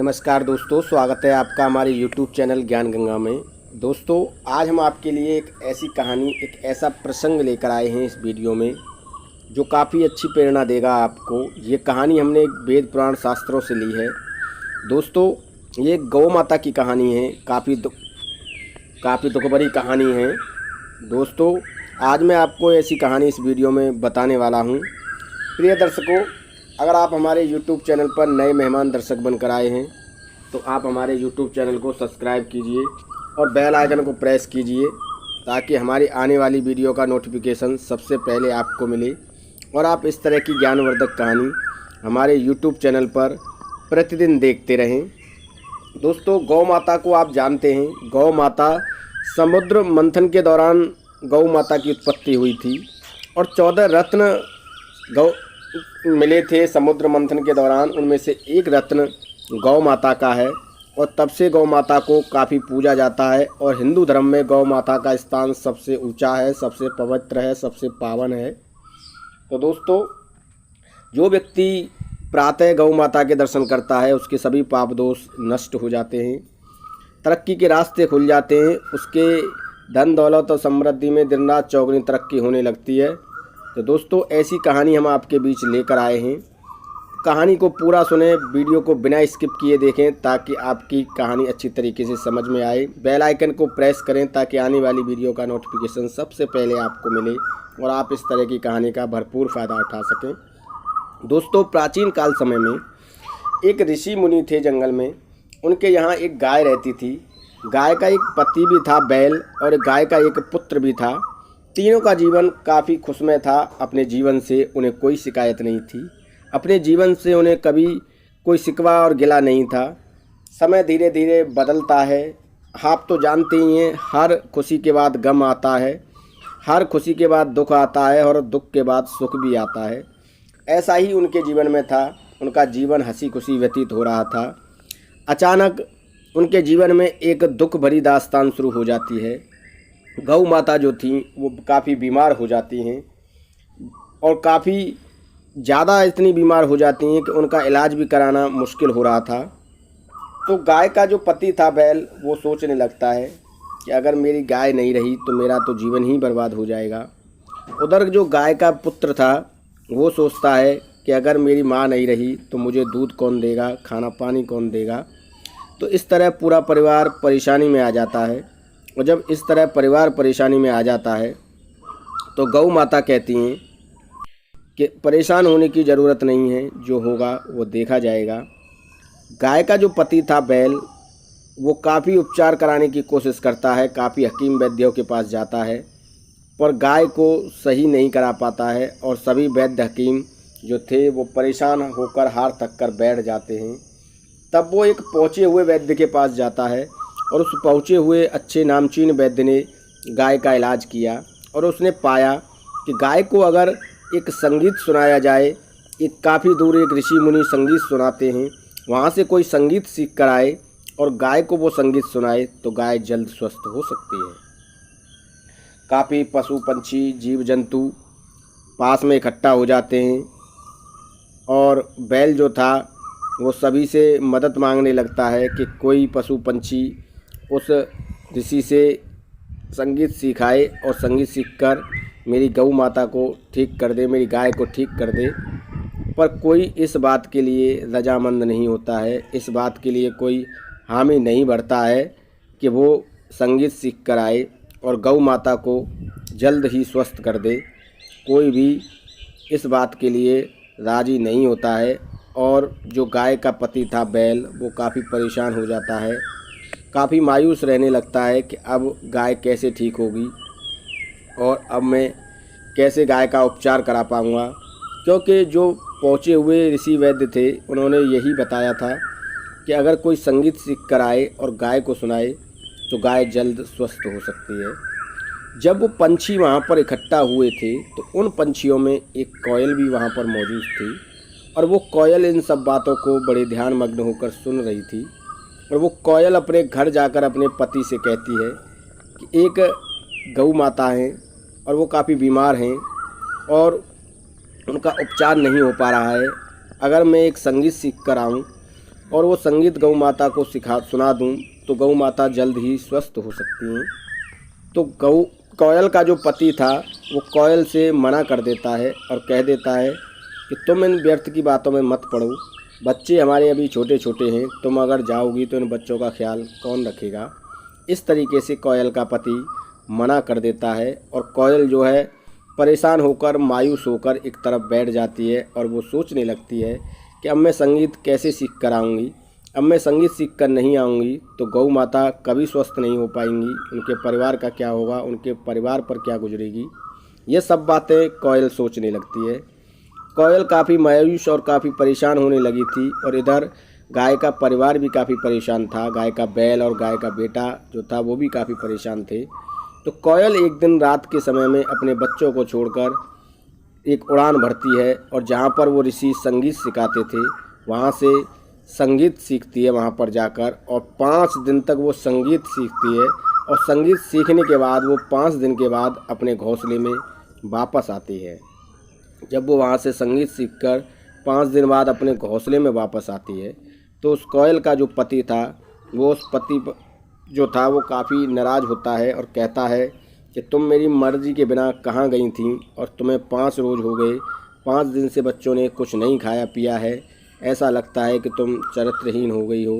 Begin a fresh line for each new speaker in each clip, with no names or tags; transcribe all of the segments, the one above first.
नमस्कार दोस्तों, स्वागत है आपका हमारे YouTube चैनल ज्ञान गंगा में। दोस्तों, आज हम आपके लिए एक ऐसी कहानी, एक ऐसा प्रसंग लेकर आए हैं इस वीडियो में जो काफ़ी अच्छी प्रेरणा देगा आपको। ये कहानी हमने एक वेद पुराण शास्त्रों से ली है। दोस्तों, ये गौ माता की कहानी है। काफ़ी दुख भरी कहानी है। दोस्तों, आज मैं आपको ऐसी कहानी इस वीडियो में बताने वाला हूँ। प्रिय दर्शकों, अगर आप हमारे YouTube चैनल पर नए मेहमान दर्शक बनकर आए हैं तो आप हमारे YouTube चैनल को सब्सक्राइब कीजिए और बेल आइकन को प्रेस कीजिए ताकि हमारी आने वाली वीडियो का नोटिफिकेशन सबसे पहले आपको मिले और आप इस तरह की ज्ञानवर्धक कहानी हमारे YouTube चैनल पर प्रतिदिन देखते रहें। दोस्तों, गौ माता को आप जानते हैं। गौ माता समुद्र मंथन के दौरान गौ माता की उत्पत्ति हुई थी और 14 रत्न गौ मिले थे समुद्र मंथन के दौरान। उनमें से एक रत्न गौ माता का है और तब से गौ माता को काफ़ी पूजा जाता है और हिंदू धर्म में गौ माता का स्थान सबसे ऊंचा है, सबसे पवित्र है, सबसे पावन है। तो दोस्तों, जो व्यक्ति प्रातः गौ माता के दर्शन करता है उसके सभी पाप दोष नष्ट हो जाते हैं, तरक्की के रास्ते खुल जाते हैं, उसके धन दौलत और समृद्धि में दिन रात चौगुनी तरक्की होने लगती है। तो दोस्तों, ऐसी कहानी हम आपके बीच लेकर आए हैं। कहानी को पूरा सुने, वीडियो को बिना स्किप किए देखें ताकि आपकी कहानी अच्छी तरीके से समझ में आए। बेल आइकन को प्रेस करें ताकि आने वाली वीडियो का नोटिफिकेशन सबसे पहले आपको मिले और आप इस तरह की कहानी का भरपूर फ़ायदा उठा सकें। दोस्तों, प्राचीन काल समय में एक ऋषि मुनि थे जंगल में। उनके यहाँ एक गाय रहती थी। गाय का एक पति भी था बैल और गाय का एक पुत्र भी था। तीनों का जीवन काफ़ी खुशमय था। अपने जीवन से उन्हें कोई शिकायत नहीं थी। अपने जीवन से उन्हें कभी कोई शिकवा और गिला नहीं था। समय धीरे धीरे बदलता है। आप तो जानते ही हैं, हर खुशी के बाद गम आता है, हर खुशी के बाद दुख आता है और दुख के बाद सुख भी आता है। ऐसा ही उनके जीवन में था। उनका जीवन हंसी खुशी व्यतीत हो रहा था। अचानक उनके जीवन में एक दुख भरी दास्तान शुरू हो जाती है। गौ माता जो थी वो काफ़ी बीमार हो जाती हैं और काफ़ी ज़्यादा इतनी बीमार हो जाती हैं कि उनका इलाज भी कराना मुश्किल हो रहा था। तो गाय का जो पति था बैल, वो सोचने लगता है कि अगर मेरी गाय नहीं रही तो मेरा तो जीवन ही बर्बाद हो जाएगा। उधर जो गाय का पुत्र था वो सोचता है कि अगर मेरी माँ नहीं रही तो मुझे दूध कौन देगा, खाना पानी कौन देगा। तो इस तरह पूरा परिवार परेशानी में आ जाता है। और जब इस तरह परिवार परेशानी में आ जाता है तो गौ माता कहती हैं कि परेशान होने की ज़रूरत नहीं है, जो होगा वो देखा जाएगा। गाय का जो पति था बैल, वो काफ़ी उपचार कराने की कोशिश करता है, काफ़ी हकीम वैद्यों के पास जाता है, पर गाय को सही नहीं करा पाता है और सभी वैद्य हकीम जो थे वो परेशान होकर हार थक कर बैठ जाते हैं। तब वो एक पहुँचे हुए वैद्य के पास जाता है और उस पहुँचे हुए अच्छे नामचीन वैद्य ने गाय का इलाज किया और उसने पाया कि गाय को अगर एक संगीत सुनाया जाए, एक काफ़ी दूर एक ऋषि मुनि संगीत सुनाते हैं, वहाँ से कोई संगीत सीख कर आए और गाय को वो संगीत सुनाए तो गाय जल्द स्वस्थ हो सकती है। काफ़ी पशु पंछी जीव जंतु पास में इकट्ठा हो जाते हैं और बैल जो था वो सभी से मदद मांगने लगता है कि कोई पशु पंछी उस ऋषि से संगीत सिखाए और संगीत सीखकर मेरी गौ माता को ठीक कर दे, मेरी गाय को ठीक कर दे। पर कोई इस बात के लिए रजामंद नहीं होता है, इस बात के लिए कोई हामी नहीं भरता है कि वो संगीत सीख कर आए और गौ माता को जल्द ही स्वस्थ कर दे। कोई भी इस बात के लिए राज़ी नहीं होता है और जो गाय का पति था बैल, वो काफ़ी परेशान हो जाता है, काफ़ी मायूस रहने लगता है कि अब गाय कैसे ठीक होगी और अब मैं कैसे गाय का उपचार करा पाऊँगा। क्योंकि जो पहुँचे हुए ऋषि वैद्य थे उन्होंने यही बताया था कि अगर कोई संगीत सीख कर आए और गाय को सुनाए तो गाय जल्द स्वस्थ हो सकती है। जब वो पंछी वहाँ पर इकट्ठा हुए थे तो उन पंछियों में एक कोयल भी वहाँ पर मौजूद थी और वो कोयल इन सब बातों को बड़े ध्यान मग्न होकर सुन रही थी। और वो कोयल अपने घर जाकर अपने पति से कहती है कि एक गौ माता हैं और वो काफ़ी बीमार हैं और उनका उपचार नहीं हो पा रहा है। अगर मैं एक संगीत सीख कर आऊँ और वो संगीत गौ माता को सुना दूं तो गौ माता जल्द ही स्वस्थ हो सकती हैं। तो कोयल का जो पति था वो कोयल से मना कर देता है और कह देता है कि तुम इन व्यर्थ की बातों में मत पड़ो, बच्चे हमारे अभी छोटे छोटे हैं, तुम अगर जाओगी तो इन बच्चों का ख्याल कौन रखेगा। इस तरीके से कोयल का पति मना कर देता है और कोयल जो है परेशान होकर मायूस होकर एक तरफ बैठ जाती है और वो सोचने लगती है कि अब मैं संगीत कैसे सीख कर आऊँगी, अब मैं संगीत सीख कर नहीं आऊँगी तो गौ माता कभी स्वस्थ नहीं हो पाएंगी, उनके परिवार का क्या होगा, उनके परिवार पर क्या गुजरेगी। ये सब बातें कोयल सोचने लगती है। कोयल काफ़ी मायूस और काफ़ी परेशान होने लगी थी और इधर गाय का परिवार भी काफ़ी परेशान था। गाय का बैल और गाय का बेटा जो था वो भी काफ़ी परेशान थे। तो कोयल एक दिन रात के समय में अपने बच्चों को छोड़कर एक उड़ान भरती है और जहाँ पर वो ऋषि संगीत सिखाते थे वहाँ से संगीत सीखती है वहाँ पर जाकर, और 5 दिन तक वो संगीत सीखती है। और संगीत सीखने के बाद वो 5 दिन के बाद अपने घोंसले में वापस आती है। जब वो वहाँ से संगीत सीखकर 5 दिन बाद अपने घोंसले में वापस आती है तो उस कोयल का जो पति था वो उस पति जो था वो काफ़ी नाराज़ होता है और कहता है कि तुम मेरी मर्ज़ी के बिना कहाँ गई थी और तुम्हें 5 रोज़ हो गए, 5 दिन से बच्चों ने कुछ नहीं खाया पिया है, ऐसा लगता है कि तुम चरित्रहीन हो गई हो।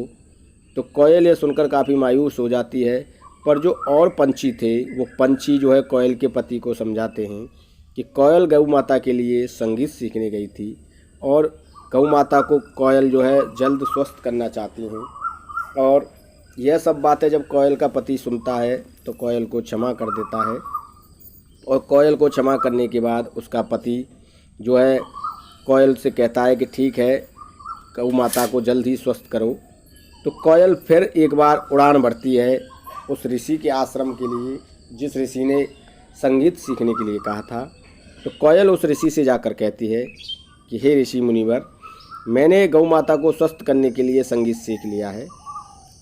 तो कोयल ये सुनकर काफ़ी मायूस हो जाती है। पर जो और पंछी थे वो पंछी जो है कोयल के पति को समझाते हैं कि कोयल गौ माता के लिए संगीत सीखने गई थी और गौ माता को कोयल जो है जल्द स्वस्थ करना चाहती हैं। और यह सब बातें जब कोयल का पति सुनता है तो कोयल को क्षमा कर देता है और कोयल को क्षमा करने के बाद उसका पति जो है कोयल से कहता है कि ठीक है, गौ माता को जल्द ही स्वस्थ करो। तो कोयल फिर एक बार उड़ान भरती है उस ऋषि के आश्रम के लिए जिस ऋषि ने संगीत सीखने के लिए कहा था। तो कोयल उस ऋषि से जाकर कहती है कि हे ऋषि मुनिवर, मैंने गौ माता को स्वस्थ करने के लिए संगीत सीख लिया है,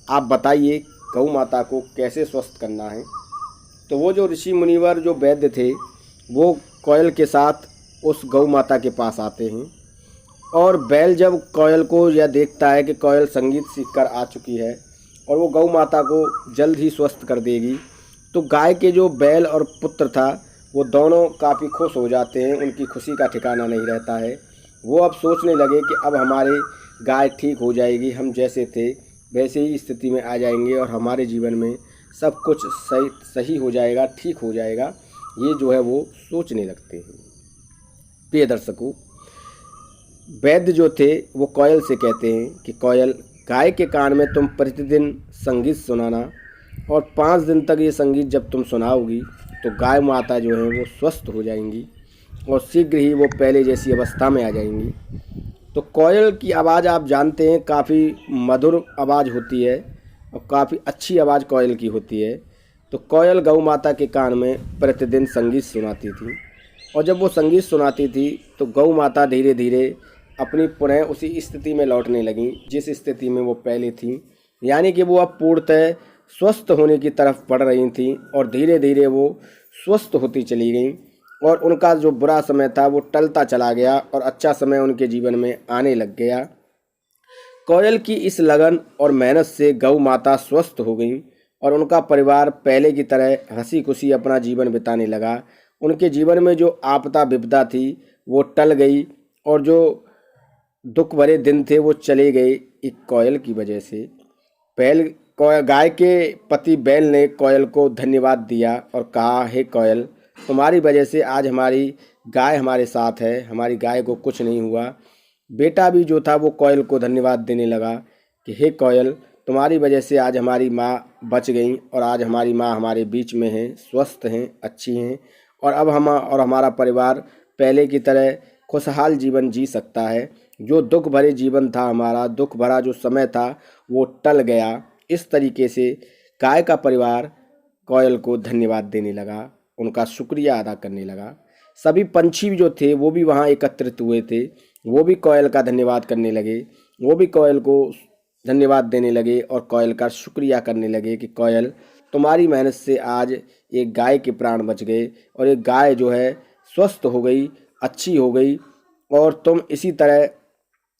आप बताइए गौ माता को कैसे स्वस्थ करना है। तो वो जो ऋषि मुनिवर जो वैद्य थे वो कोयल के साथ उस गौ माता के पास आते हैं और बैल जब कोयल को यह देखता है कि कोयल संगीत सीखकर आ चुकी है और वो गौ माता को जल्द ही स्वस्थ कर देगी, तो गाय के जो बैल और पुत्र था वो दोनों काफ़ी खुश हो जाते हैं, उनकी खुशी का ठिकाना नहीं रहता है। वो अब सोचने लगे कि अब हमारे गाय ठीक हो जाएगी, हम जैसे थे वैसे ही स्थिति में आ जाएंगे और हमारे जीवन में सब कुछ सही हो जाएगा, ठीक हो जाएगा। ये जो है वो सोचने लगते हैं। प्रिय दर्शकों, वैद्य जो थे वो कोयल से कहते हैं कि कोयल, गाय के कान में तुम प्रतिदिन संगीत सुनाना और 5 दिन तक ये संगीत जब तुम सुनाओगी तो गाय माता जो है वो स्वस्थ हो जाएंगी और शीघ्र ही वो पहले जैसी अवस्था में आ जाएंगी। तो कोयल की आवाज़ आप जानते हैं काफ़ी मधुर आवाज़ होती है और काफ़ी अच्छी आवाज़ कोयल की होती है। तो कोयल गौ माता के कान में प्रतिदिन संगीत सुनाती थी और जब वो संगीत सुनाती थी तो गौ माता धीरे धीरे अपनी पुनः उसी स्थिति में लौटने लगीं जिस स्थिति में वो पहले थी, यानी कि वो अब पूर्णतः स्वस्थ होने की तरफ बढ़ रही थी और धीरे धीरे वो स्वस्थ होती चली गईं और उनका जो बुरा समय था वो टलता चला गया और अच्छा समय उनके जीवन में आने लग गया। कोयल की इस लगन और मेहनत से गौ माता स्वस्थ हो गई और उनका परिवार पहले की तरह हंसी खुशी अपना जीवन बिताने लगा। उनके जीवन में जो आपदा विपदा थी वो टल गई और जो दुख भरे दिन थे वो चले गए एक कोयल की वजह से। गाय के पति बैल ने कोयल को धन्यवाद दिया और कहा, हे कोयल, तुम्हारी वजह से आज हमारी गाय हमारे साथ है, हमारी गाय को कुछ नहीं हुआ। बेटा भी जो था वो कोयल को धन्यवाद देने लगा कि हे कोयल, तुम्हारी वजह से आज हमारी माँ बच गई और आज हमारी माँ हमारे बीच में हैं, स्वस्थ हैं, अच्छी हैं और अब हमारा परिवार पहले की तरह खुशहाल जीवन जी सकता है। जो दुख भरे जीवन था, हमारा दुख भरा जो समय था वो टल गया। इस तरीके से गाय का परिवार कोयल को धन्यवाद देने लगा, उनका शुक्रिया अदा करने लगा। सभी पंछी जो थे वो भी वहाँ एकत्रित हुए थे, वो भी कोयल का धन्यवाद करने लगे, वो भी कोयल को धन्यवाद देने लगे और कोयल का शुक्रिया करने लगे कि कोयल, तुम्हारी मेहनत से आज एक गाय के प्राण बच गए और एक गाय जो है स्वस्थ हो गई, अच्छी हो गई और तुम इसी तरह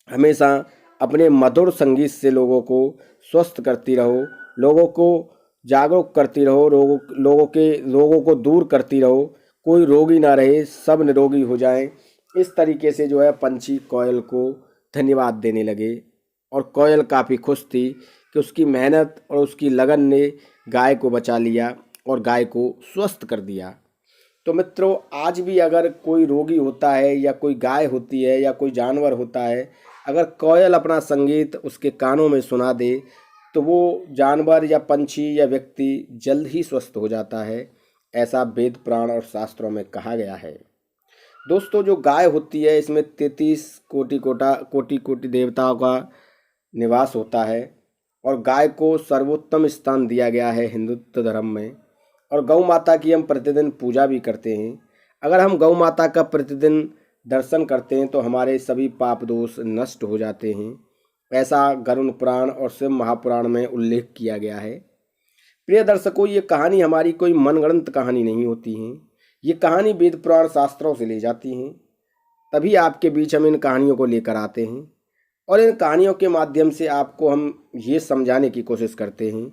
हमेशा अपने मधुर संगीत से लोगों को स्वस्थ करती रहो, लोगों को जागरूक करती रहो, लोगों को दूर करती रहो, कोई रोगी ना रहे, सब निरोगी हो जाएं। इस तरीके से जो है पंछी कोयल को धन्यवाद देने लगे और कोयल काफ़ी खुश थी कि उसकी मेहनत और उसकी लगन ने गाय को बचा लिया और गाय को स्वस्थ कर दिया। तो मित्रों, आज भी अगर कोई रोगी होता है या कोई गाय होती है या कोई जानवर होता है, अगर कोयल अपना संगीत उसके कानों में सुना दे तो वो जानवर या पंछी या व्यक्ति जल्द ही स्वस्थ हो जाता है। ऐसा वेद पुराण और शास्त्रों में कहा गया है। दोस्तों, जो गाय होती है इसमें 33 कोटि देवताओं का निवास होता है और गाय को सर्वोत्तम स्थान दिया गया है हिंदुत्व धर्म में। और गौ माता की हम प्रतिदिन पूजा भी करते हैं। अगर हम गौ माता का प्रतिदिन दर्शन करते हैं तो हमारे सभी पाप दोष नष्ट हो जाते हैं। ऐसा गरुड़ पुराण और शिव महापुराण में उल्लेख किया गया है। प्रिय दर्शकों, ये कहानी हमारी कोई मनगढ़ंत कहानी नहीं होती है। ये कहानी वेद पुराण शास्त्रों से ले जाती हैं। तभी आपके बीच हम इन कहानियों को लेकर आते हैं और इन कहानियों के माध्यम से आपको हम ये समझाने की कोशिश करते हैं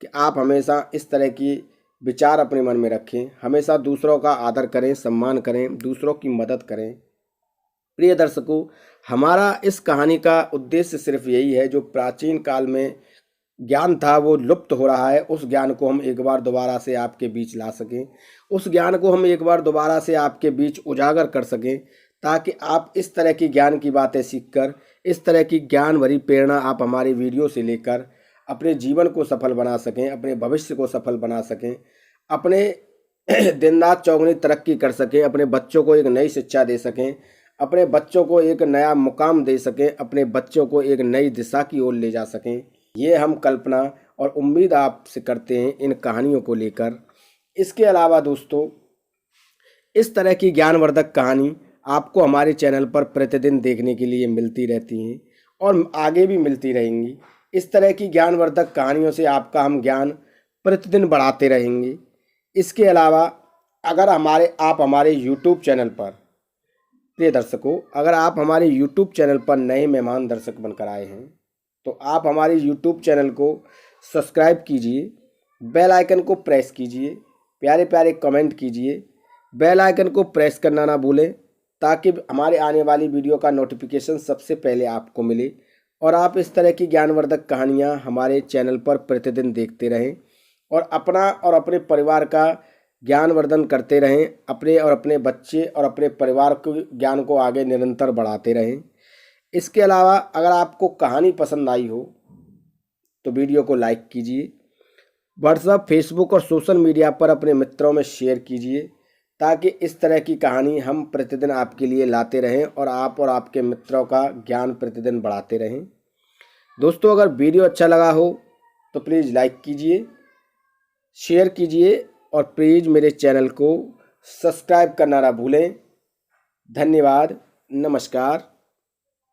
कि आप हमेशा इस तरह की विचार अपने मन में रखें, हमेशा दूसरों का आदर करें, सम्मान करें, दूसरों की मदद करें। प्रिय दर्शकों, हमारा इस कहानी का उद्देश्य सिर्फ यही है, जो प्राचीन काल में ज्ञान था वो लुप्त हो रहा है, उस ज्ञान को हम एक बार दोबारा से आपके बीच ला सकें, उस ज्ञान को हम एक बार दोबारा से आपके बीच उजागर कर सकें, ताकि आप इस तरह की ज्ञान की बातें सीखकर, इस तरह की ज्ञान भरी प्रेरणा आप हमारी वीडियो से लेकर अपने जीवन को सफल बना सकें, अपने भविष्य को सफल बना सकें, अपने दिन रात चौगुनी तरक्की कर सकें, अपने बच्चों को एक नई शिक्षा दे सकें, अपने बच्चों को एक नया मुकाम दे सकें, अपने बच्चों को एक नई दिशा की ओर ले जा सकें। ये हम कल्पना और उम्मीद आपसे करते हैं इन कहानियों को लेकर। इसके अलावा दोस्तों, इस तरह की ज्ञानवर्धक कहानी आपको हमारे चैनल पर प्रतिदिन देखने के लिए मिलती रहती हैं और आगे भी मिलती रहेंगी। इस तरह की ज्ञानवर्धक कहानियों से आपका हम ज्ञान प्रतिदिन बढ़ाते रहेंगे। इसके अलावा अगर आप हमारे YouTube चैनल पर, प्रिय दर्शकों, अगर आप हमारे YouTube चैनल पर नए मेहमान दर्शक बनकर आए हैं तो आप हमारे YouTube चैनल को सब्सक्राइब कीजिए, बेल आइकन को प्रेस कीजिए, प्यारे प्यारे कमेंट कीजिए, बेल आइकन को प्रेस करना ना भूलें, ताकि हमारे आने वाली वीडियो का नोटिफिकेशन सबसे पहले आपको मिले और आप इस तरह की ज्ञानवर्धक कहानियाँ हमारे चैनल पर प्रतिदिन देखते रहें और अपना और अपने परिवार का ज्ञानवर्धन करते रहें, अपने और अपने बच्चे और अपने परिवार के ज्ञान को आगे निरंतर बढ़ाते रहें। इसके अलावा अगर आपको कहानी पसंद आई हो तो वीडियो को लाइक कीजिए, व्हाट्सएप, फेसबुक और सोशल मीडिया पर अपने मित्रों में शेयर कीजिए, ताकि इस तरह की कहानी हम प्रतिदिन आपके लिए लाते रहें और आप और आपके मित्रों का ज्ञान प्रतिदिन बढ़ाते रहें। दोस्तों, अगर वीडियो अच्छा लगा हो तो प्लीज़ लाइक कीजिए, शेयर कीजिए और प्लीज़ मेरे चैनल को सब्सक्राइब करना ना भूलें। धन्यवाद। नमस्कार।